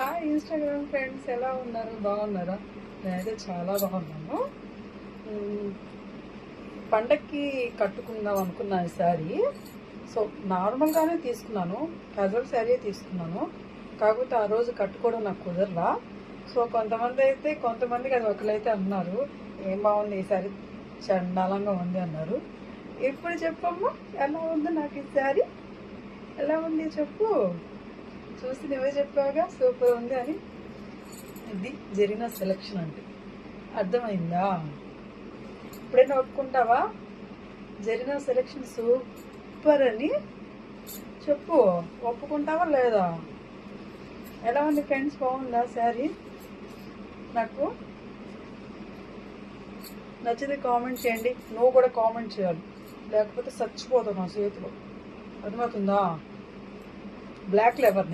Hi Instagram friends, ఎలా ఉన్నారు? బాగున్నారా? నేనైతే చాలా బాగున్నాను. పండక్కి కట్టుకుందాం అనుకున్నా ఈ శారీ. సో నార్మల్గానే తీసుకున్నాను, క్యాజువల్ శారీ తీసుకున్నాను. కాకపోతే ఆ రోజు కట్టుకోవడం నాకు కుదరలా. సో కొంతమందికి అది ఒకరైతే అన్నారు, ఏం బాగుంది ఈ శారీ, చండాలంగా ఉంది అన్నారు. ఇప్పుడు చెప్పమ్మా, ఎలా ఉంది నాకు ఈ శారీ? ఎలా ఉంది చెప్పు. చూసి నువ్వే చెప్పావుగా సూపర్ ఉంది అని. ఇది జరిగిన సెలక్షన్ అంటే అర్థమైందా? ఇప్పుడైనా ఒప్పుకుంటావా? జరిగిన సెలక్షన్ సూపర్ అని చెప్పు, ఒప్పుకుంటావా లేదా? ఎలా ఉంది ఫ్రెండ్స్, బాగుందా శారీ? నాకు నచ్చితే కామెంట్ చేయండి. నువ్వు కూడా కామెంట్ చేయాలి, లేకపోతే చచ్చిపోతావు నా చేతిలో. అర్థమవుతుందా? బ్లాక్ లెవర్ని